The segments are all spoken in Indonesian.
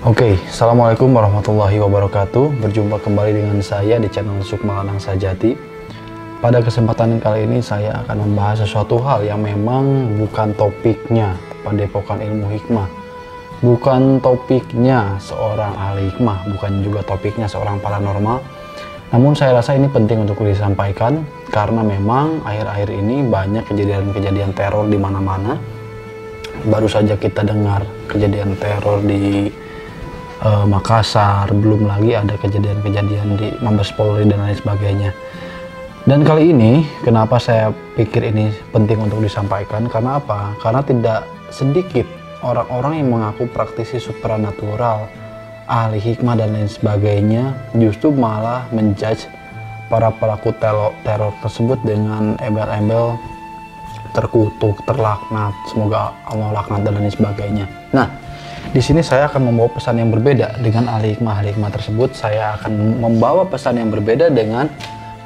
Oke, Assalamualaikum warahmatullahi wabarakatuh. Berjumpa kembali dengan saya di channel Sukma Lanang Sajati. Pada kesempatan kali ini saya akan membahas sesuatu hal yang memang bukan topiknya Padepokan Ilmu Hikmah, bukan topiknya seorang ahli hikmah, bukan juga topiknya seorang paranormal. Namun saya rasa ini penting untuk disampaikan karena memang akhir-akhir ini banyak kejadian-kejadian teror di mana-mana. Baru saja kita dengar kejadian teror di Makassar, belum lagi ada kejadian-kejadian di Mabes Polri dan lain sebagainya. Dan kali ini kenapa saya pikir ini penting untuk disampaikan, karena apa? Karena tidak sedikit orang-orang yang mengaku praktisi supranatural, ahli hikmah dan lain sebagainya, justru malah menjudge para pelaku teror tersebut dengan embel-embel terkutuk, terlaknat, semoga Allah laknat dan lain sebagainya. Nah, di sini saya akan membawa pesan yang berbeda dengan ahli hikmah tersebut. Saya akan membawa pesan yang berbeda dengan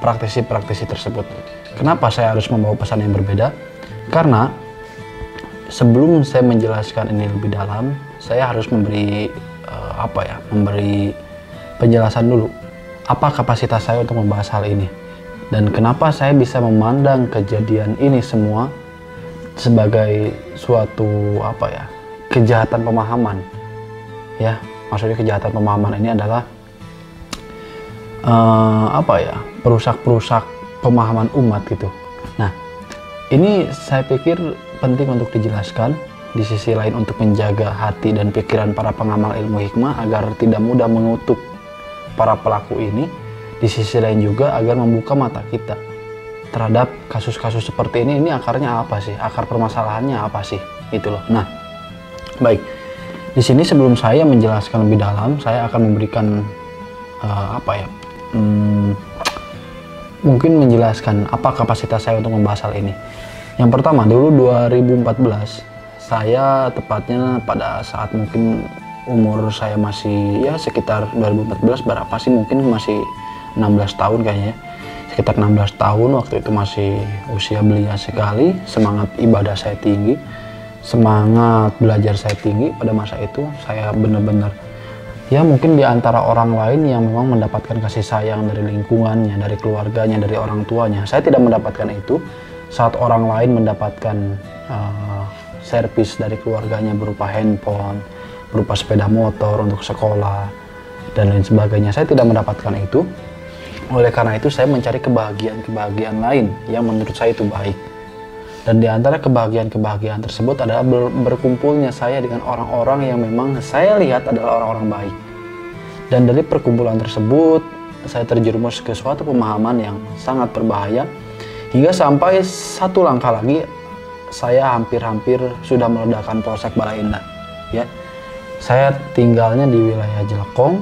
praktisi-praktisi tersebut. Kenapa saya harus membawa pesan yang berbeda? Karena sebelum saya menjelaskan ini lebih dalam, saya harus memberi memberi penjelasan dulu. Apa kapasitas saya untuk membahas hal ini? Dan kenapa saya bisa memandang kejadian ini semua sebagai suatu kejahatan pemahaman, ya, maksudnya kejahatan pemahaman ini adalah perusak-perusak pemahaman umat gitu. Nah, ini saya pikir penting untuk dijelaskan. Di sisi lain untuk menjaga hati dan pikiran para pengamal ilmu hikmah agar tidak mudah mengutuk para pelaku ini. Di sisi lain juga agar membuka mata kita terhadap kasus-kasus seperti ini. Ini akarnya apa sih? Akar permasalahannya apa sih? Itu loh. Nah, baik, di sini sebelum saya menjelaskan lebih dalam, saya akan memberikan mungkin menjelaskan apa kapasitas saya untuk membahas hal ini. Yang pertama, dulu 2014, saya tepatnya pada saat mungkin umur saya masih ya sekitar 2014 berapa sih, mungkin masih 16 tahun kayaknya, sekitar 16 tahun. Waktu itu masih usia belia sekali, semangat ibadah saya tinggi, semangat belajar saya tinggi. Pada masa itu saya benar-benar ya mungkin di antara orang lain yang memang mendapatkan kasih sayang dari lingkungannya, dari keluarganya, dari orang tuanya. Saya tidak mendapatkan itu. Saat orang lain mendapatkan servis dari keluarganya berupa handphone, berupa sepeda motor untuk sekolah dan lain sebagainya, saya tidak mendapatkan itu. Oleh karena itu saya mencari kebahagiaan lain yang menurut saya itu baik. Dan di antara kebahagiaan tersebut adalah berkumpulnya saya dengan orang-orang yang memang saya lihat adalah orang-orang baik. Dan dari perkumpulan tersebut, saya terjerumus ke suatu pemahaman yang sangat berbahaya. Hingga sampai satu langkah lagi, saya hampir-hampir sudah meledakkan Polsek Bala Indah. Ya, saya tinggalnya di wilayah Jelekong,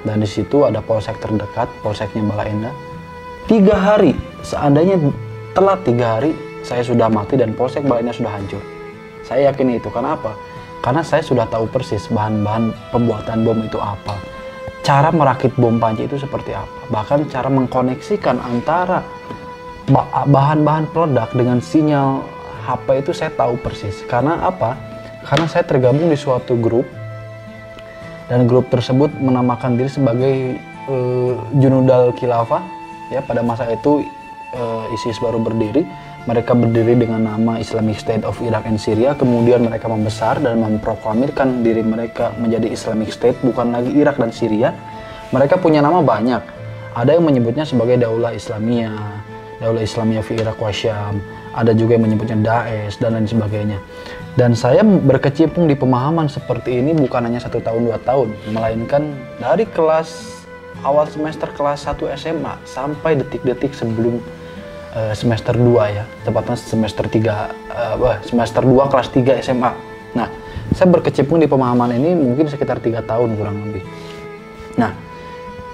dan di situ ada polsek terdekat, polseknya Bala Indah. 3 hari, seandainya telat 3 hari, saya sudah mati dan polsek Bala Indah sudah hancur. Saya yakin itu. Kenapa? Karena saya sudah tahu persis bahan-bahan pembuatan bom itu apa, cara merakit bom panci itu seperti apa, bahkan cara mengkoneksikan antara bahan-bahan peledak dengan sinyal HP itu saya tahu persis. Karena apa? Karena saya tergabung di suatu grup, dan grup tersebut menamakan diri sebagai Junudal Khilafah. Ya, pada masa itu ISIS baru berdiri. Mereka berdiri dengan nama Islamic State of Iraq and Syria. Kemudian mereka membesar dan memproklamirkan diri mereka menjadi Islamic State, bukan lagi Irak dan Syria. Mereka punya nama banyak. Ada yang menyebutnya sebagai Daulah Islamiyah fi Iraq wa Syam. Ada juga yang menyebutnya Daesh dan lain sebagainya. Dan saya berkecimpung di pemahaman seperti ini bukan hanya 1 tahun 2 tahun, melainkan dari awal semester kelas 1 SMA sampai detik-detik sebelum semester 2 ya, tepatnya semester 2 kelas 3 SMA. Nah, saya berkecimpung di pemahaman ini mungkin sekitar 3 tahun kurang lebih. Nah,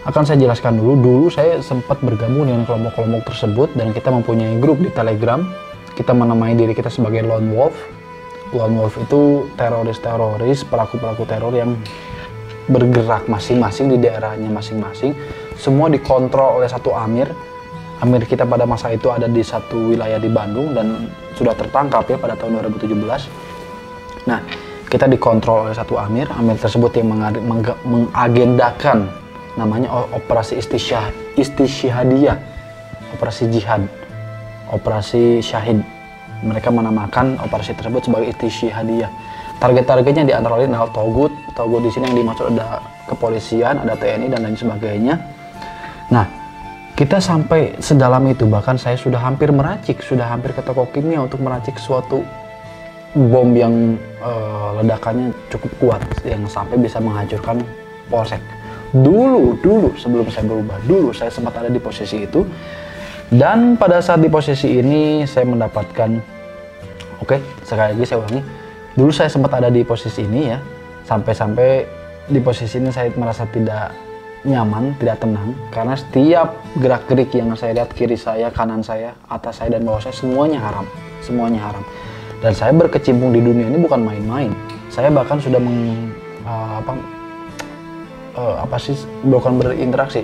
akan saya jelaskan dulu saya sempat bergabung dengan kelompok-kelompok tersebut, dan kita mempunyai grup di Telegram. Kita menamai diri kita sebagai Lone Wolf. Lone Wolf itu teroris-teroris, pelaku-pelaku teror yang bergerak masing-masing di daerahnya masing-masing. Semua dikontrol oleh satu amir. Amir kita pada masa itu ada di satu wilayah di Bandung dan sudah tertangkap ya pada tahun 2017. Nah, Kita dikontrol oleh satu amir tersebut yang mengagendakan namanya operasi istisyhadiyah, operasi jihad, operasi syahid. Mereka menamakan operasi tersebut sebagai istisyhadiyah. Target-targetnya di antara lain adalah togut di sini yang dimaksud ada kepolisian, ada TNI dan lain sebagainya. Nah, kita sampai sedalam itu, bahkan saya sudah hampir ke toko kimia untuk meracik suatu bom yang ledakannya cukup kuat yang sampai bisa menghancurkan polsek. Dulu sebelum saya berubah, dulu saya sempat ada di posisi itu, dan pada saat di posisi ini saya mendapatkan, sekali lagi saya ulangi, dulu saya sempat ada di posisi ini ya, sampai di posisi ini saya merasa tidak nyaman, tidak tenang, karena setiap gerak-gerik yang saya lihat, kiri saya, kanan saya, atas saya, dan bawah saya, semuanya haram. Dan saya berkecimpung di dunia ini bukan main-main. Saya bahkan sudah bukan berinteraksi,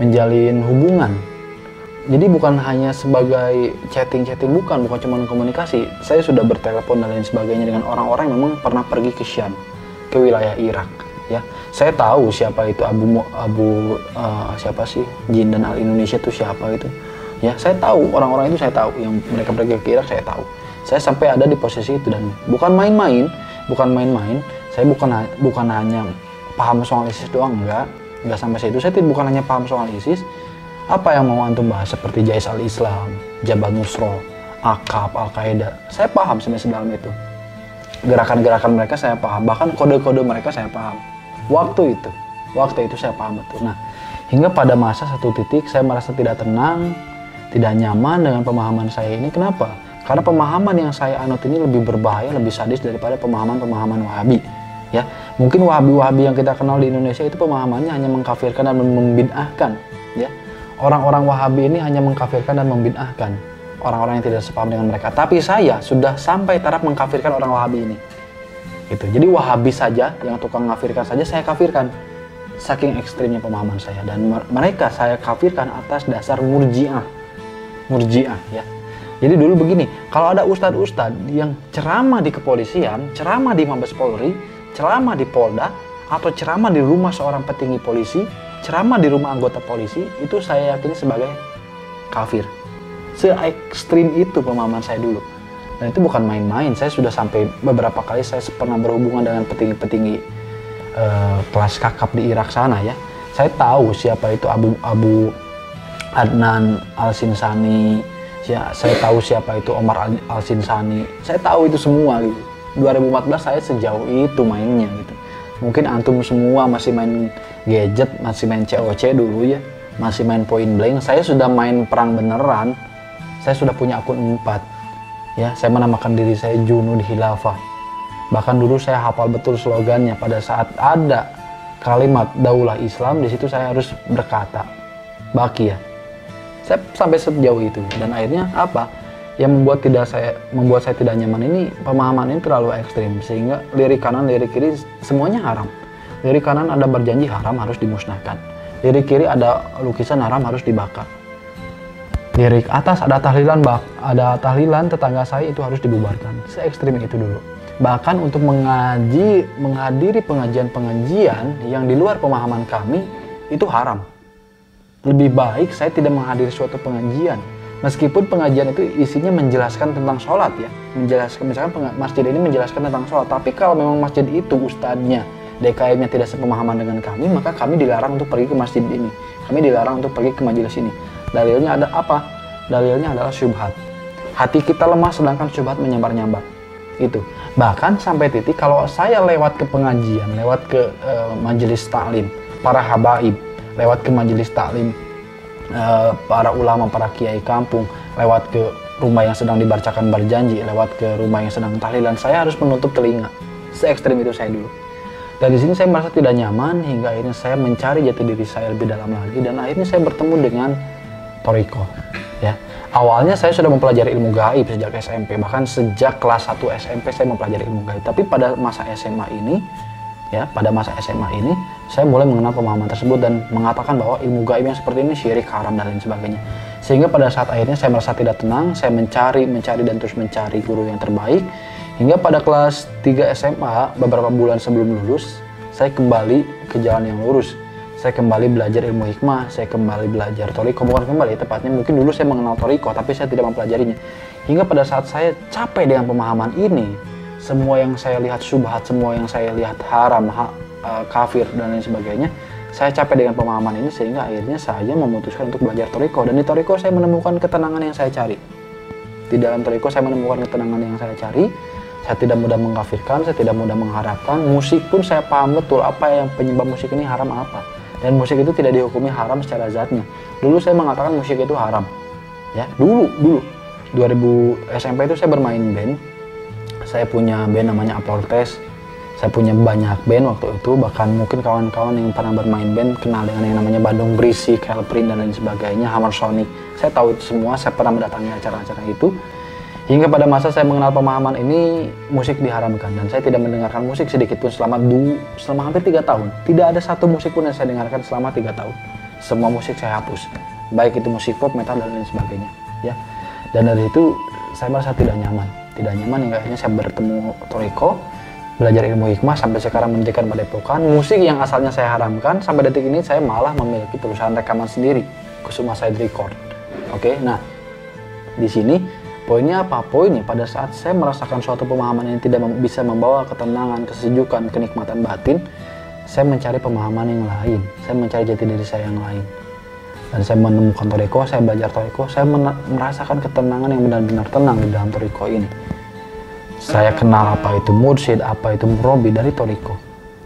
menjalin hubungan. Jadi bukan hanya sebagai chatting, bukan cuma komunikasi. Saya sudah bertelepon dan lain sebagainya dengan orang-orang yang memang pernah pergi ke Syam, ke wilayah Irak. Ya, saya tahu siapa itu Jindan Al Indonesia itu siapa itu. Ya, saya tahu orang-orang itu, saya tahu yang mereka pergi ke Irak, saya tahu. Saya sampai ada di posisi itu dan bukan main-main. Saya bukan hanya paham soal ISIS doang, enggak sampai situ. Saya bukan hanya paham soal ISIS. Apa yang mau antum bahas seperti Jais al-Islam, Jabhat Nusra, Aqab, Al-Qaeda, saya paham sampai sedalam itu. Gerakan-gerakan mereka saya paham, bahkan kode-kode mereka saya paham. Waktu itu saya paham betul. Nah, hingga pada masa satu titik saya merasa tidak tenang, tidak nyaman dengan pemahaman saya ini. Kenapa? Karena pemahaman yang saya anut ini lebih berbahaya, lebih sadis daripada pemahaman Wahabi. Ya, mungkin Wahabi yang kita kenal di Indonesia itu pemahamannya hanya mengkafirkan dan membid'ahkan. Ya, orang-orang Wahabi ini hanya mengkafirkan dan membid'ahkan orang-orang yang tidak sepaham dengan mereka. Tapi saya sudah sampai taraf mengkafirkan orang Wahabi ini. Gitu. Jadi Wahabi saja, yang tukang mengkafirkan saja saya kafirkan. Saking ekstrimnya pemahaman saya, dan mereka saya kafirkan atas dasar murji'ah ya. Jadi dulu begini, kalau ada ustadz-ustadz yang ceramah di kepolisian, ceramah di Mabes Polri, ceramah di Polda, atau ceramah di rumah seorang petinggi polisi, ceramah di rumah anggota polisi, itu saya yakini sebagai kafir. Se-ekstrim itu pemahaman saya dulu. Dan itu bukan main-main. Saya sudah sampai beberapa kali saya pernah berhubungan dengan petinggi-petinggi kelas kakap di Irak sana ya. Saya tahu siapa itu Abu Adnan Al-Sinsani. Ya, saya tahu siapa itu Omar Al-Sinsani. Saya tahu itu semua gitu. 2014 saya sejauh itu mainnya gitu. Mungkin antum semua masih main gadget, masih main COC dulu ya, masih main point blank. Saya sudah main perang beneran. Saya sudah punya akun 4. Ya, saya menamakan diri saya Junud Khilafah. Bahkan dulu saya hafal betul slogannya. Pada saat ada kalimat Daulah Islam, di situ saya harus berkata Baki ya. Saya sampai sejauh itu, dan akhirnya apa yang membuat saya tidak nyaman ini, pemahaman ini terlalu ekstrim, sehingga lirik kanan lirik kiri semuanya haram. Lirik kanan ada berjanji haram, harus dimusnahkan. Lirik kiri ada lukisan haram, harus dibakar. Lirik atas ada tahlilan tetangga saya, itu harus dibubarkan. Se-ekstrim itu dulu. Bahkan untuk menghadiri pengajian yang di luar pemahaman kami itu haram. Lebih baik saya tidak menghadiri suatu pengajian, meskipun pengajian itu isinya menjelaskan tentang sholat ya, misalkan masjid ini menjelaskan tentang sholat, tapi kalau memang masjid itu ustadznya, DKM-nya tidak sepemahaman dengan kami, maka kami dilarang untuk pergi ke masjid ini, kami dilarang untuk pergi ke majelis ini. Dalilnya ada apa? Dalilnya adalah syubhat. Hati kita lemah sedangkan syubhat menyambar-nyambar. Itu. Bahkan sampai titik kalau saya lewat ke pengajian, lewat ke majelis taklim, para habaib, lewat ke majelis taklim para ulama, para kiai kampung, lewat ke rumah yang sedang dibacakan berjanji, lewat ke rumah yang sedang tahlilan, saya harus menutup telinga. Se-ekstrim itu saya dulu. Dan di sini saya merasa tidak nyaman, hingga akhirnya saya mencari jati diri saya lebih dalam lagi, dan akhirnya saya bertemu dengan Thariqah. Ya. Awalnya saya sudah mempelajari ilmu gaib sejak SMP, bahkan sejak kelas 1 SMP saya mempelajari ilmu gaib. Tapi pada masa SMA ini, saya mulai mengenal pemahaman tersebut dan mengatakan bahwa ilmu gaib yang seperti ini syirik, haram, dan lain sebagainya. Sehingga pada saat akhirnya saya merasa tidak tenang, saya mencari dan terus mencari guru yang terbaik, Hingga pada kelas 3 SMA, beberapa bulan sebelum lulus, saya kembali ke jalan yang lurus. Saya kembali belajar ilmu hikmah, saya kembali belajar toriko, bukan kembali, tepatnya mungkin dulu saya mengenal toriko, tapi saya tidak mempelajarinya. Hingga pada saat saya capek dengan pemahaman ini, semua yang saya lihat syubhat, semua yang saya lihat haram, kafir, dan lain sebagainya, saya capek dengan pemahaman ini, sehingga akhirnya saya memutuskan untuk belajar toriko. Dan di toriko saya menemukan ketenangan yang saya cari. Di dalam toriko saya menemukan ketenangan yang saya cari. Saya tidak mudah mengkafirkan, saya tidak mudah mengharapkan. Musik pun saya paham betul apa yang penyebab musik ini haram apa. Dan musik itu tidak dihukumi haram secara zatnya. Dulu saya mengatakan musik itu haram. Ya, dulu 2000 SMP itu saya bermain band. Saya punya band namanya Aportes. Saya punya banyak band waktu itu, bahkan mungkin kawan-kawan yang pernah bermain band kenal dengan yang namanya Bandung Berisik, Hellprint, dan lain sebagainya, Hammer Sonic. Saya tahu itu semua, saya pernah mendatangi acara-acara itu. Hingga pada masa saya mengenal pemahaman ini, musik diharamkan, dan saya tidak mendengarkan musik sedikit pun selama hampir 3 tahun. Tidak ada satu musik pun yang saya dengarkan selama 3 tahun. Semua musik saya hapus, baik itu musik pop, metal, dan lain sebagainya. Ya. Dan dari itu saya merasa tidak nyaman hingga akhirnya saya bertemu toriko, belajar ilmu hikmah, sampai sekarang mendirikan padepokan. Musik yang asalnya saya haramkan, sampai detik ini saya malah memiliki perusahaan rekaman sendiri, Kusuma Side Record. Oke, nah di sini poinnya apa? Poinnya pada saat saya merasakan suatu pemahaman yang tidak bisa membawa ketenangan, kesejukan, kenikmatan batin, saya mencari pemahaman yang lain, saya mencari jati diri saya yang lain. Dan saya menemukan toriko, saya belajar toriko, saya merasakan ketenangan yang benar-benar tenang di dalam toriko ini. Saya kenal apa itu mursyid, apa itu murabi dari toriko.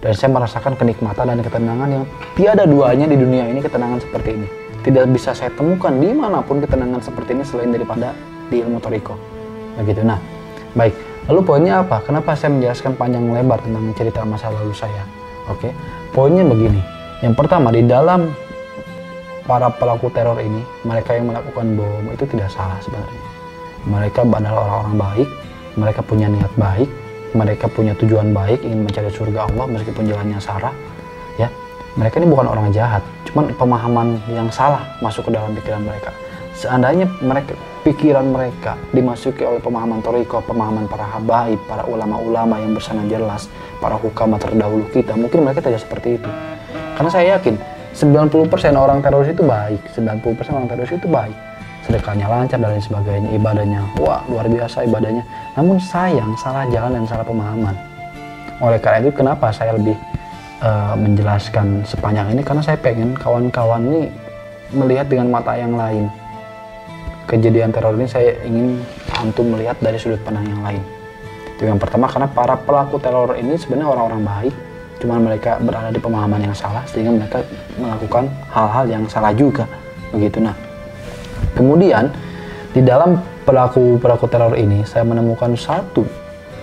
Dan saya merasakan kenikmatan dan ketenangan yang tiada duanya di dunia ini, ketenangan seperti ini. Tidak bisa saya temukan dimanapun ketenangan seperti ini selain daripada di ilmu toriko. Begitu. Nah, baik. Lalu poinnya apa? Kenapa saya menjelaskan panjang lebar tentang cerita masa lalu saya? Oke. Poinnya begini. Yang pertama, di dalam para pelaku teror ini, mereka yang melakukan bom itu tidak salah sebenarnya. Mereka adalah orang-orang baik, mereka punya niat baik, mereka punya tujuan baik, ingin mencari surga Allah meskipun jalannya sara. Ya, mereka ini bukan orang jahat, cuman pemahaman yang salah masuk ke dalam pikiran mereka. Seandainya pikiran mereka dimasuki oleh pemahaman toriko, pemahaman para habaib, para ulama-ulama yang bersana jelas, para hukama terdahulu kita, mungkin mereka tidak seperti itu. Karena saya yakin 90% orang teroris itu baik, 90% orang teroris itu baik. Sedekahnya lancar dan lain sebagainya, ibadahnya, wah luar biasa ibadahnya. Namun sayang, salah jalan dan salah pemahaman. Oleh karena itu kenapa saya lebih menjelaskan sepanjang ini, karena saya pengen kawan-kawan ini melihat dengan mata yang lain. Kejadian teror ini saya ingin antum melihat dari sudut pandang yang lain. Itu yang pertama, karena para pelaku teror ini sebenarnya orang-orang baik, cuman mereka berada di pemahaman yang salah sehingga mereka melakukan hal-hal yang salah juga. Begitu. Nah, kemudian di dalam pelaku teror ini saya menemukan satu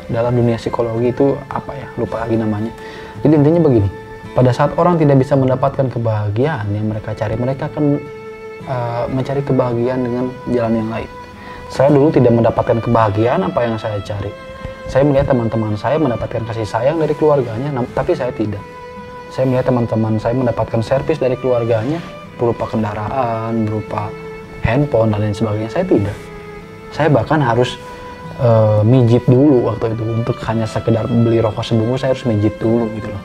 dalam dunia psikologi itu apa ya? Lupa lagi namanya. Jadi intinya begini, pada saat orang tidak bisa mendapatkan kebahagiaan yang mereka cari, mereka akan mencari kebahagiaan dengan jalan yang lain. Saya dulu tidak mendapatkan kebahagiaan apa yang saya cari. Saya melihat teman-teman saya mendapatkan kasih sayang dari keluarganya, tapi saya tidak. Saya melihat teman-teman saya mendapatkan servis dari keluarganya berupa kendaraan, berupa handphone dan lain sebagainya. Saya tidak. Saya bahkan harus mijit dulu waktu itu untuk hanya sekedar beli rokok sebungkus. Saya harus mijit dulu gitu loh.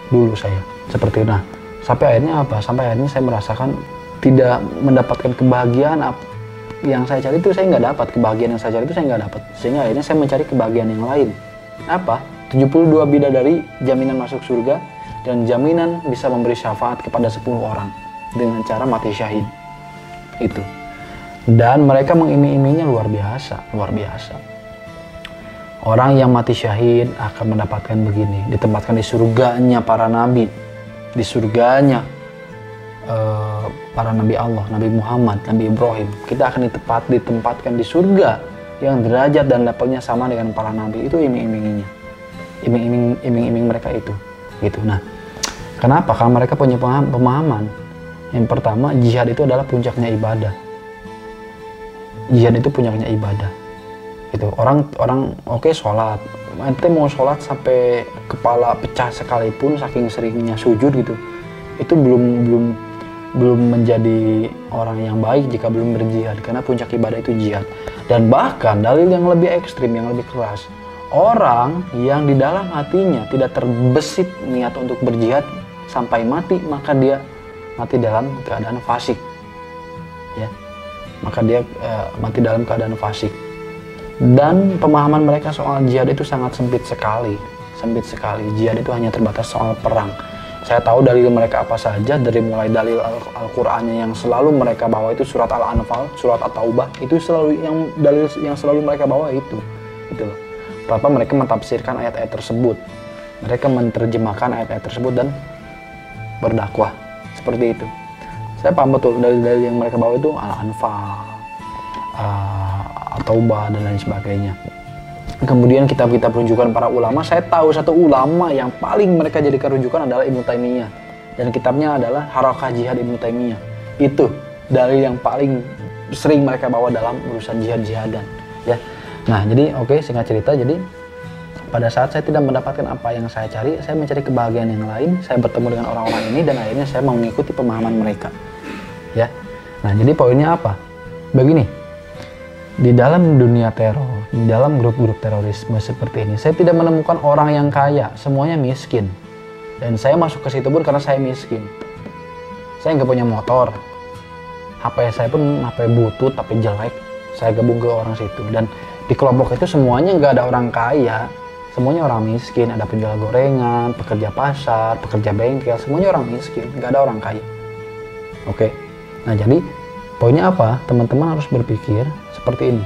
Dulu saya seperti itu. Nah, sampai akhirnya apa? Sampai akhirnya saya merasakan tidak mendapatkan kebahagiaan yang saya cari itu. Saya nggak dapat kebahagiaan yang saya cari itu, saya nggak dapat. Sehingga akhirnya saya mencari kebahagiaan yang lain. Apa? 72 bidadari, jaminan masuk surga, dan jaminan bisa memberi syafaat kepada 10 orang dengan cara mati syahid. Itu. Dan mereka mengiming-imingnya luar biasa, luar biasa. Orang yang mati syahid akan mendapatkan begini, ditempatkan di surganya para nabi, di surganya para nabi Allah, Nabi Muhammad, Nabi Ibrahim. Kita akan ditempatkan di surga yang derajat dan levelnya sama dengan para nabi. Itu iming-iminginya, iming-iming mereka itu, gitu. Nah, kenapa? Karena mereka punya pemahaman. Yang pertama, jihad itu adalah puncaknya ibadah. Jihad itu puncaknya ibadah. Gitu. Orang oke, sholat. Ente mau sholat sampai kepala pecah sekalipun saking seringnya sujud gitu, itu belum menjadi orang yang baik jika belum berjihad, karena puncak ibadah itu jihad. Dan bahkan dalil yang lebih ekstrim, yang lebih keras, Orang yang di dalam hatinya tidak terbesit niat untuk berjihad sampai mati, maka dia mati dalam keadaan fasik. Ya, maka dia mati dalam keadaan fasik. Dan pemahaman mereka soal jihad itu sangat sempit sekali. Jihad itu hanya terbatas soal perang. Saya tahu dalil mereka apa saja, dari mulai dalil Al-Qur'annya yang selalu mereka bawa itu surat Al-Anfal, surat At-Taubah, itu selalu yang dalil yang selalu mereka bawa itu. Gitu loh. Tanpa mereka mentafsirkan ayat-ayat tersebut. Mereka menerjemahkan ayat-ayat tersebut dan berdakwah seperti itu. Saya paham betul dalil-dalil yang mereka bawa itu Al-Anfal, At-Taubah dan lain sebagainya. Kemudian kitab-kitab rujukan para ulama, saya tahu satu ulama yang paling mereka jadikan rujukan adalah Ibnu Taimiyah, dan kitabnya adalah Harakah Jihad Ibnu Taimiyah. Itu dalil yang paling sering mereka bawa dalam urusan jihad-jihadan, ya. Nah, jadi singkat cerita, jadi pada saat saya tidak mendapatkan apa yang saya cari, saya mencari kebahagiaan yang lain, saya bertemu dengan orang-orang ini dan akhirnya saya mau mengikuti pemahaman mereka. Ya. Nah, jadi poinnya apa? Begini. Di dalam dunia teror, di dalam grup-grup terorisme seperti ini, saya tidak menemukan orang yang kaya, semuanya miskin. Dan saya masuk ke situ pun karena saya miskin. Saya nggak punya motor, HP saya pun HP butut, HP jelek. Saya gabung ke orang situ, dan di kelompok itu semuanya nggak ada orang kaya, semuanya orang miskin. Ada penjual gorengan, pekerja pasar, pekerja bengkel, semuanya orang miskin, nggak ada orang kaya. Oke, nah jadi poinnya apa? Teman-teman harus berpikir seperti ini.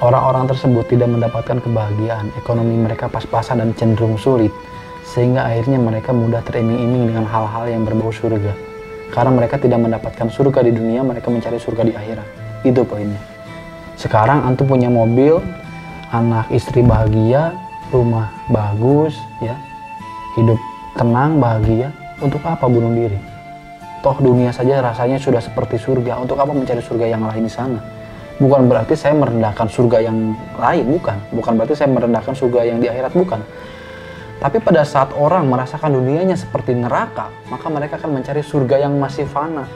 Orang-orang tersebut tidak mendapatkan kebahagiaan, ekonomi mereka pas-pasan dan cenderung sulit, sehingga akhirnya mereka mudah teriming-iming dengan hal-hal yang berbau surga. Karena mereka tidak mendapatkan surga di dunia, mereka mencari surga di akhirat. Itu poinnya. Sekarang antum punya mobil, anak istri bahagia, rumah bagus, ya, hidup tenang, bahagia. Untuk apa bunuh diri? Toh dunia saja rasanya sudah seperti surga. Untuk apa mencari surga yang lain di sana? Bukan berarti saya merendahkan surga yang lain, bukan. Bukan berarti saya merendahkan surga yang di akhirat, bukan. Tapi pada saat orang merasakan dunianya seperti neraka, maka mereka akan mencari surga yang masih fana.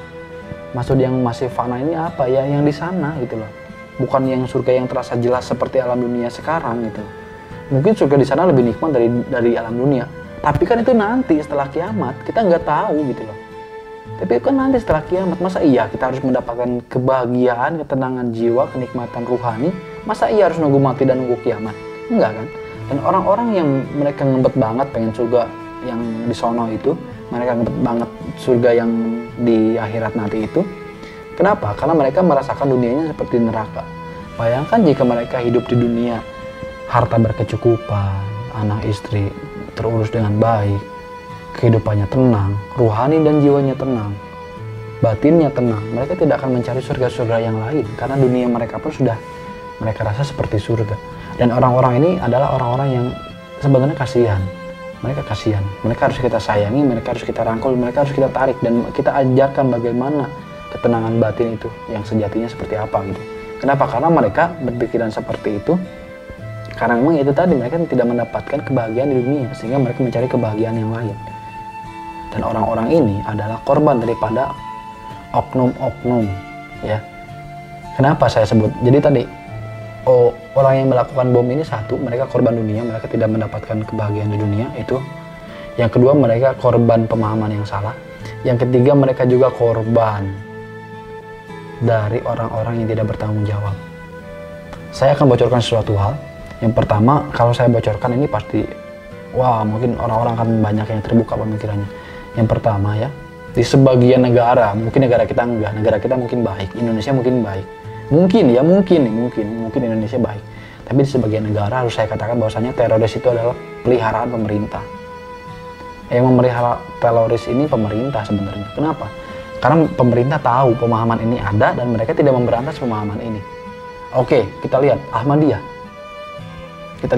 Maksud yang masih fana ini apa ya? Yang di sana gitu loh. Bukan yang surga yang terasa jelas seperti alam dunia sekarang gitu. Mungkin surga di sana lebih nikmat dari alam dunia. Tapi kan itu nanti setelah kiamat, kita nggak tahu gitu loh. Tapi kan nanti setelah kiamat, masa iya kita harus mendapatkan kebahagiaan, ketenangan jiwa, kenikmatan ruhani? Masa iya harus nunggu mati dan nunggu kiamat? Enggak kan? Dan orang-orang yang mereka ngebet banget pengen surga yang di sono itu, mereka ngebet banget surga yang di akhirat nanti itu. Kenapa? Karena mereka merasakan dunianya seperti neraka. Bayangkan jika mereka hidup di dunia, harta berkecukupan, anak istri terurus dengan baik, kehidupannya tenang, ruhani dan jiwanya tenang, batinnya tenang. Mereka tidak akan mencari surga-surga yang lain, karena dunia mereka pun sudah mereka rasa seperti surga. Dan orang-orang ini adalah orang-orang yang sebenarnya kasihan. Mereka kasihan, mereka harus kita sayangi, mereka harus kita rangkul, mereka harus kita tarik, dan kita ajarkan bagaimana ketenangan batin itu yang sejatinya seperti apa gitu. Kenapa? Karena mereka berpikiran seperti itu karena memang itu tadi, mereka tidak mendapatkan kebahagiaan di dunia, sehingga mereka mencari kebahagiaan yang lain. Dan orang-orang ini adalah korban daripada oknum-oknum, ya. Kenapa saya sebut? Jadi tadi, orang yang melakukan bom ini satu, mereka korban dunia, mereka tidak mendapatkan kebahagiaan di dunia, itu. Yang kedua, mereka korban pemahaman yang salah. Yang ketiga, mereka juga korban dari orang-orang yang tidak bertanggung jawab. Saya akan bocorkan sesuatu hal. Yang pertama, kalau saya bocorkan ini pasti, wah, mungkin orang-orang akan banyak yang terbuka pemikirannya. Yang pertama ya, di sebagian negara, mungkin negara kita enggak, negara kita mungkin baik, Indonesia mungkin baik. Mungkin Indonesia baik. Tapi di sebagian negara harus saya katakan bahwasanya teroris itu adalah peliharaan pemerintah. Yang memelihara teroris ini pemerintah sebenarnya. Kenapa? Karena pemerintah tahu pemahaman ini ada dan mereka tidak memberantas pemahaman ini. Oke, kita lihat Ahmadiyah. Kita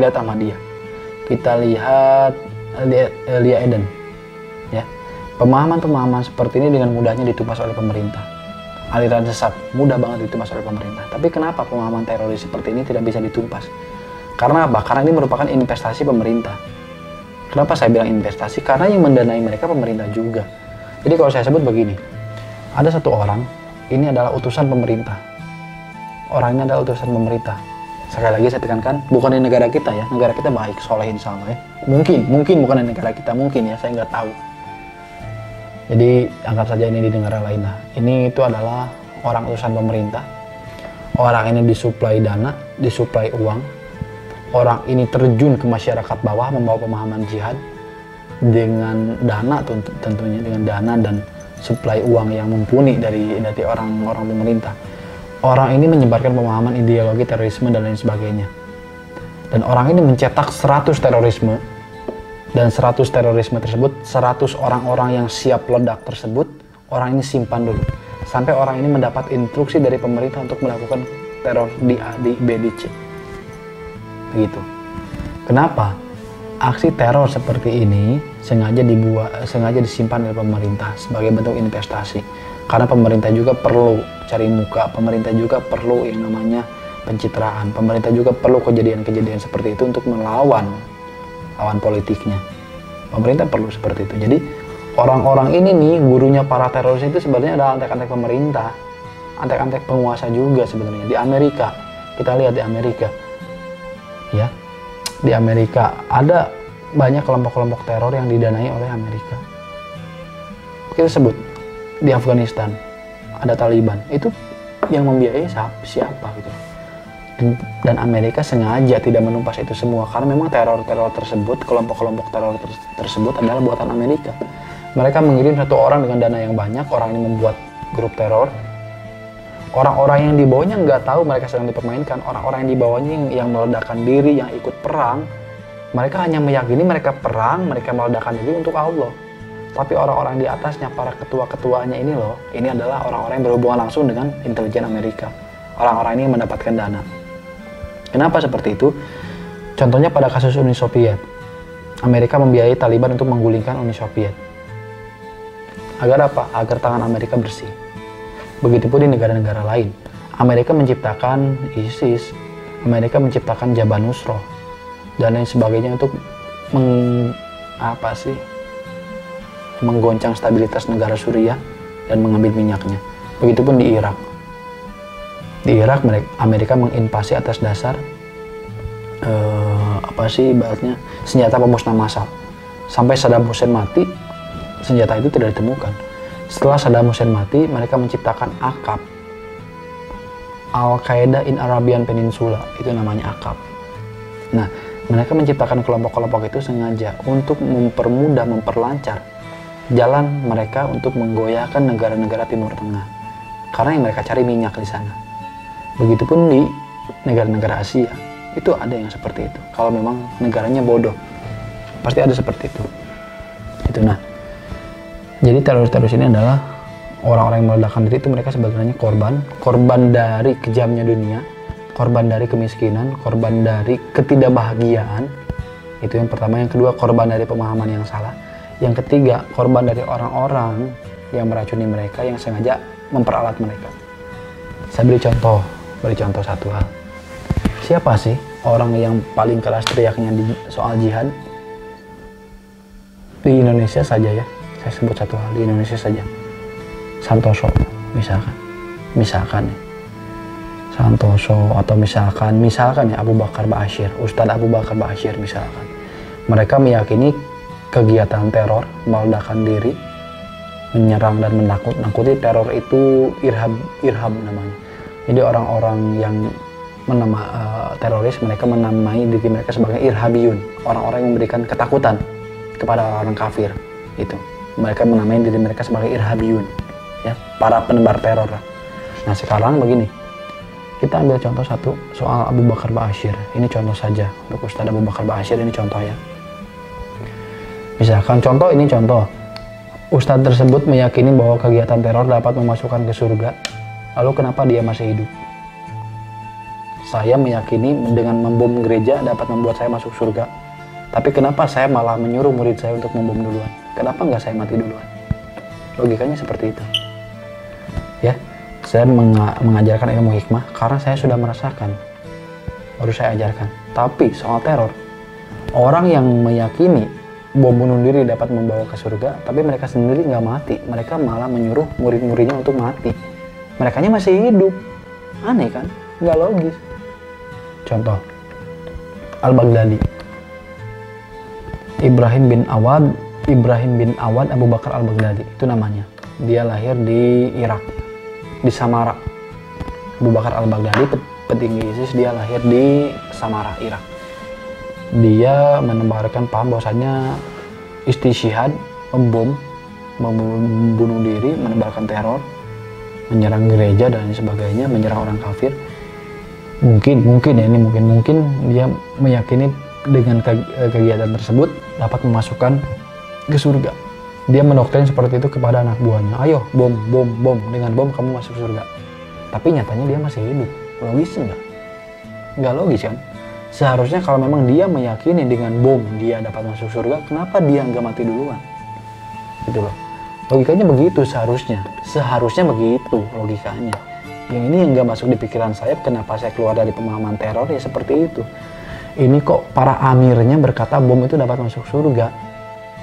lihat Elia Eden. Ya. Pemahaman-pemahaman seperti ini dengan mudahnya ditumpas oleh pemerintah. Aliran sesat mudah banget ditumpas oleh pemerintah. Tapi kenapa pemahaman teroris seperti ini tidak bisa ditumpas? Karena apa? Karena ini merupakan investasi pemerintah. Kenapa saya bilang investasi? Karena yang mendanai mereka pemerintah juga. Jadi kalau saya sebut begini, ada satu orang, ini adalah utusan pemerintah. Orang ini adalah utusan pemerintah. Sekali lagi saya tekankan, bukan di negara kita ya, negara kita baik, soleh insya Allah ya. Mungkin bukan di negara kita, mungkin ya, saya nggak tahu. Jadi anggap saja ini di negara lain lah. Ini itu adalah orang utusan pemerintah. Orang ini disuplai dana, disuplai uang. Orang ini terjun ke masyarakat bawah membawa pemahaman jihad dengan dana tentunya, dengan dana dan suplai uang yang mumpuni dari orang-orang pemerintah. Orang ini menyebarkan pemahaman ideologi terorisme dan lain sebagainya. Dan orang ini mencetak 100 terorisme. Dan 100 terorisme tersebut, 100 orang-orang yang siap ledak tersebut, orang ini simpan dulu. Sampai orang ini mendapat instruksi dari pemerintah untuk melakukan teror di A, di B, di C. Begitu. Kenapa? Aksi teror seperti ini sengaja disimpan oleh pemerintah sebagai bentuk investasi. Karena pemerintah juga perlu cari muka, pemerintah juga perlu yang namanya pencitraan, pemerintah juga perlu kejadian-kejadian seperti itu untuk melawan lawan politiknya. Pemerintah perlu seperti itu. Jadi orang-orang ini nih, gurunya para teroris itu sebenarnya adalah antek-antek pemerintah, antek-antek penguasa juga sebenarnya. Di Amerika, kita lihat di Amerika, ya, di Amerika ada banyak kelompok-kelompok teror yang didanai oleh Amerika. Kita sebut di Afghanistan ada Taliban, itu yang membiayai siapa gitu. Dan Amerika sengaja tidak menumpas itu semua karena memang teror-teror tersebut, kelompok-kelompok teror tersebut adalah buatan Amerika. Mereka mengirim satu orang dengan dana yang banyak, orang ini membuat grup teror. Orang-orang yang dibawanya nggak tahu mereka sedang dipermainkan. Orang-orang yang dibawanya yang meledakkan diri, yang ikut perang, mereka hanya meyakini mereka perang, mereka meledakkan diri untuk Allah. Tapi orang-orang di atasnya, para ketua-ketuanya ini loh, ini adalah orang-orang yang berhubungan langsung dengan intelijen Amerika. Orang-orang ini mendapatkan dana. Kenapa seperti itu? Contohnya pada kasus Uni Soviet. Amerika membiayai Taliban untuk menggulingkan Uni Soviet. Agar apa? Agar tangan Amerika bersih. Begitupun di negara-negara lain. Amerika menciptakan ISIS, Amerika menciptakan Jabhat Nusroh, dan lain sebagainya untuk menggoncang stabilitas negara Suriah dan mengambil minyaknya. Begitupun di Irak. Di Irak, Amerika menginvasi atas dasar senjata pemusnah massal. Sampai Saddam Hussein mati, senjata itu tidak ditemukan. Setelah Saddam Hussein mati, mereka menciptakan AQAP, Al-Qaeda in Arabian Peninsula, itu namanya AQAP. Nah, mereka menciptakan kelompok-kelompok itu sengaja untuk mempermudah, memperlancar jalan mereka untuk menggoyahkan negara-negara Timur Tengah. Karena yang mereka cari minyak di sana. Begitupun di negara-negara Asia, itu ada yang seperti itu. Kalau memang negaranya bodoh, pasti ada seperti itu. Itu nah. Jadi teroris-teroris ini adalah orang-orang yang meledakkan diri itu mereka sebenarnya korban dari kejamnya dunia, korban dari kemiskinan, korban dari ketidakbahagiaan. Itu yang pertama. Yang kedua, korban dari pemahaman yang salah. Yang ketiga, korban dari orang-orang yang meracuni mereka, yang sengaja memperalat mereka. Saya beri contoh satu hal. Siapa sih orang yang paling keras teriaknya soal jihad? Di Indonesia saja ya, saya sebut satu hal, di Indonesia saja. Santoso, misalkan ya. Santoso, atau misalkan ya Abu Bakar Ba'asyir, Ustadz Abu Bakar Ba'asyir misalkan. Mereka meyakini kegiatan teror, meledakkan diri, menyerang dan menakut-nakuti, teror itu irhab namanya. Jadi orang-orang yang teroris, mereka menamai diri mereka sebagai irhabiyun, orang-orang yang memberikan ketakutan kepada orang kafir. Itu mereka menamai diri mereka sebagai irhabiyun, ya, para penebar teror lah. Nah sekarang begini, kita ambil contoh satu soal Abu Bakar Ba'asyir. Ini contoh saja untuk Ustadz Abu Bakar Ba'asyir, ini contoh ya. Misalkan contoh Ustadz tersebut meyakini bahwa kegiatan teror dapat memasukkan ke surga. Lalu kenapa dia masih hidup? Saya meyakini dengan membom gereja dapat membuat saya masuk surga. Tapi kenapa saya malah menyuruh murid saya untuk membom duluan? Kenapa nggak saya mati duluan? Logikanya seperti itu. Ya, saya mengajarkan ilmu hikmah karena saya sudah merasakan. Baru saya ajarkan. Tapi soal teror, orang yang meyakini bom bunuh diri dapat membawa ke surga, tapi mereka sendiri nggak mati. Mereka malah menyuruh murid-muridnya untuk mati. Merekanya masih hidup. Aneh kan? Nggak logis. Contoh, Al-Baghdadi, Ibrahim bin Awad Abu Bakar Al-Baghdadi, itu namanya. Dia lahir di Irak, di Samara. Abu Bakar Al-Baghdadi, petinggi ISIS, dia lahir di Samara, Irak. Dia menebarkan paham bahwasanya istishhad, membunuh diri, menebarkan teror, menyerang gereja dan sebagainya, menyerang orang kafir. Mungkin dia meyakini dengan kegiatan tersebut dapat memasukkan ke surga. Dia mendoktrin seperti itu kepada anak buahnya. Ayo, bom, dengan bom kamu masuk surga. Tapi nyatanya dia masih hidup. Logis enggak? Enggak logis kan? Seharusnya kalau memang dia meyakini dengan bom dia dapat masuk surga, kenapa dia nggak mati duluan? Gitu loh. Logikanya begitu seharusnya. Seharusnya begitu logikanya. Yang ini yang nggak masuk di pikiran saya, kenapa saya keluar dari pemahaman teror ya seperti itu. Ini kok para amirnya berkata bom itu dapat masuk surga.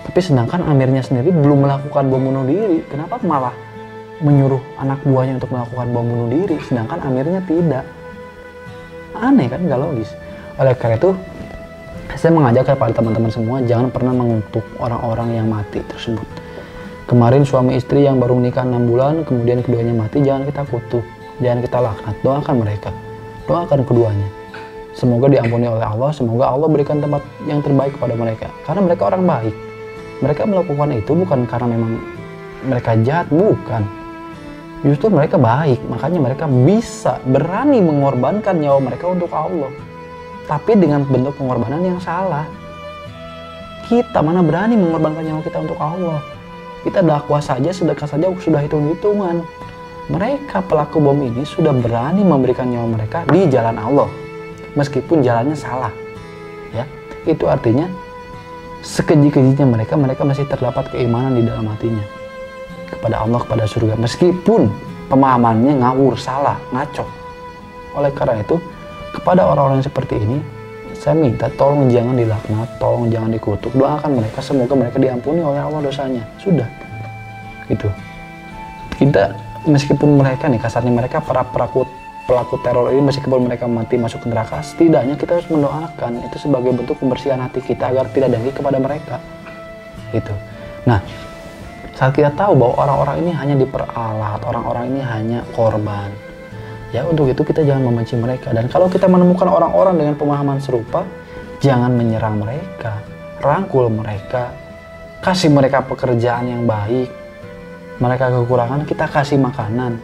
Tapi sedangkan amirnya sendiri belum melakukan bom bunuh diri. Kenapa malah menyuruh anak buahnya untuk melakukan bom bunuh diri, sedangkan amirnya tidak? Aneh kan, nggak logis. Oleh karena itu, saya mengajak kepada teman-teman semua, jangan pernah mengutuk orang-orang yang mati tersebut. Kemarin suami istri yang baru nikah 6 bulan, kemudian keduanya mati, jangan kita kutuk, jangan kita laknat, doakan mereka, doakan keduanya. Semoga diampuni oleh Allah, semoga Allah berikan tempat yang terbaik kepada mereka. Karena mereka orang baik. Mereka melakukan itu bukan karena memang mereka jahat, bukan. Justru mereka baik, makanya mereka bisa berani mengorbankan nyawa mereka untuk Allah. Tapi dengan bentuk pengorbanan yang salah. Kita mana berani mengorbankan nyawa kita untuk Allah. Kita dakwah saja, sedekah saja sudah hitung-hitungan. Mereka pelaku bom ini sudah berani memberikan nyawa mereka di jalan Allah. Meskipun jalannya salah. Ya, itu artinya sekeji-kejinya mereka masih terdapat keimanan di dalam hatinya kepada Allah, kepada surga. Meskipun pemahamannya ngawur, salah, ngaco. Oleh karena itu, kepada orang-orang seperti ini, saya minta tolong jangan dilaknat, tolong jangan dikutuk, doakan mereka, semoga mereka diampuni oleh Allah dosanya. Sudah, gitu. Kita, meskipun mereka nih, kasarnya mereka para pelaku teror ini, meskipun mereka mati masuk ke neraka, setidaknya kita harus mendoakan, itu sebagai bentuk pembersihan hati kita agar tidak dengki kepada mereka. Gitu. Nah, saat kita tahu bahwa orang-orang ini hanya diperalat, orang-orang ini hanya korban, ya untuk itu kita jangan membenci mereka. Dan kalau kita menemukan orang-orang dengan pemahaman serupa, jangan menyerang mereka, rangkul mereka, kasih mereka pekerjaan yang baik. Mereka kekurangan, kita kasih makanan.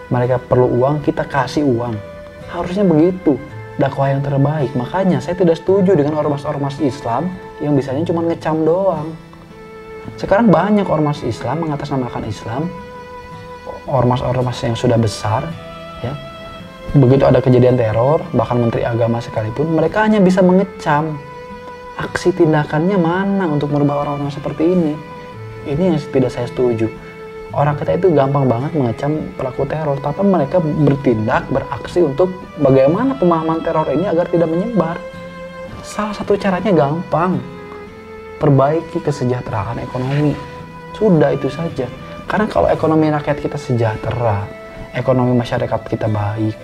Mereka perlu uang, kita kasih uang. Harusnya begitu, dakwah yang terbaik. Makanya saya tidak setuju dengan ormas-ormas Islam yang bisanya cuma ngecam doang. Sekarang banyak ormas Islam mengatasnamakan Islam, ormas-ormas yang sudah besar, ya. Begitu ada kejadian teror, bahkan menteri agama sekalipun, mereka hanya bisa mengecam. Aksi tindakannya mana untuk merubah orang-orang seperti ini? Ini yang tidak saya setuju. Orang kita itu gampang banget mengecam pelaku teror, tapi mereka bertindak, beraksi untuk bagaimana pemahaman teror ini agar tidak menyebar. Salah satu caranya gampang, perbaiki kesejahteraan ekonomi. Sudah, itu saja. Karena kalau ekonomi rakyat kita sejahtera, ekonomi masyarakat kita baik,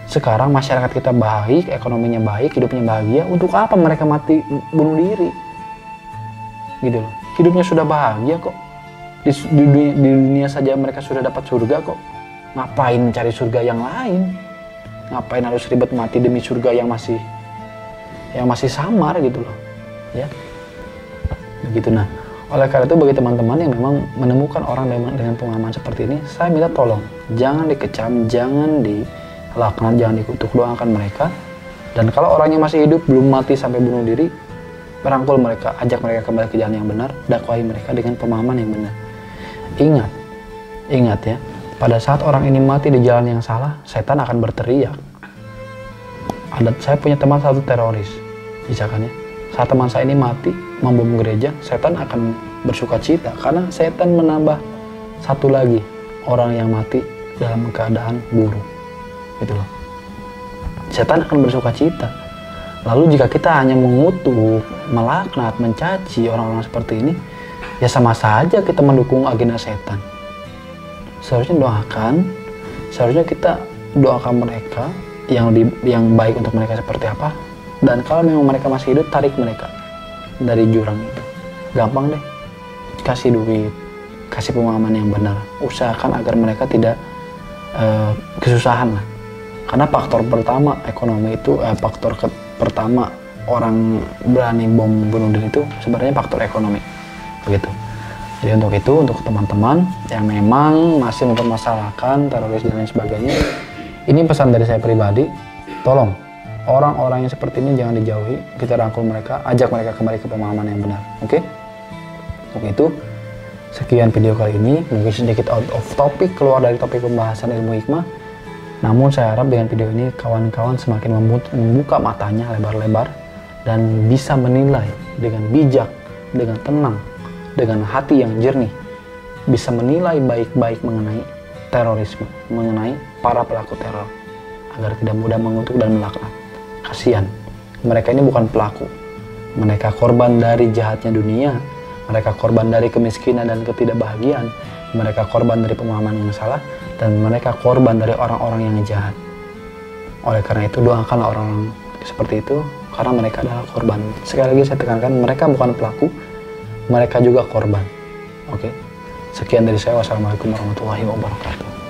sekarang masyarakat kita baik, ekonominya baik, hidupnya bahagia, untuk apa mereka mati bunuh diri? Gitu loh. Hidupnya sudah bahagia kok. Di dunia saja mereka sudah dapat surga kok. Ngapain mencari surga yang lain? Ngapain harus ribet mati demi surga yang masih samar gitu loh. Ya. Begitu. Nah, oleh karena itu bagi teman-teman yang memang menemukan orang dengan pemahaman seperti ini, saya minta tolong jangan dikecam, jangan dilaknat, jangan dikutuk, doakan mereka. Dan kalau orangnya masih hidup, belum mati sampai bunuh diri, merangkul mereka, ajak mereka kembali ke jalan yang benar, dakwahi mereka dengan pemahaman yang benar. Ingat ya, pada saat orang ini mati di jalan yang salah, setan akan berteriak. Saya punya teman satu teroris, misalkan ya, saat teman saya ini mati membom gereja, setan akan bersuka cita karena setan menambah satu lagi orang yang mati dalam keadaan buruk. Gitu loh. Setan akan bersuka cita. Lalu jika kita hanya mengutuk, melaknat, mencaci orang-orang seperti ini, ya sama saja kita mendukung agenda setan. Seharusnya kita doakan mereka yang baik untuk mereka seperti apa. Dan kalau memang mereka masih hidup, tarik mereka dari jurang itu. Gampang deh, kasih duit, kasih pemahaman yang benar, usahakan agar mereka tidak kesusahan lah. Karena faktor pertama ekonomi itu pertama orang berani bom bunuh diri itu sebenarnya faktor ekonomi, begitu. Jadi untuk itu, untuk teman-teman yang memang masih mempermasalahkan teroris dan lain sebagainya, ini pesan dari saya pribadi, tolong orang-orang yang seperti ini jangan dijauhi, kita rangkul mereka, ajak mereka kembali ke pemahaman yang benar, oke? Untuk itu, sekian video kali ini, mungkin sedikit out of topic, keluar dari topik pembahasan ilmu hikmah. Namun saya harap dengan video ini kawan-kawan semakin membuka matanya lebar-lebar dan bisa menilai dengan bijak, dengan tenang, dengan hati yang jernih, bisa menilai baik-baik mengenai terorisme, mengenai para pelaku teror, agar tidak mudah mengutuk dan melaknat. Kasihan, mereka ini bukan pelaku, mereka korban dari jahatnya dunia, mereka korban dari kemiskinan dan ketidakbahagiaan, mereka korban dari pemahaman yang salah, dan mereka korban dari orang-orang yang jahat. Oleh karena itu, doakanlah orang-orang seperti itu, karena mereka adalah korban. Sekali lagi saya tekankan, mereka bukan pelaku, mereka juga korban. Oke? Sekian dari saya. Wassalamualaikum warahmatullahi wabarakatuh.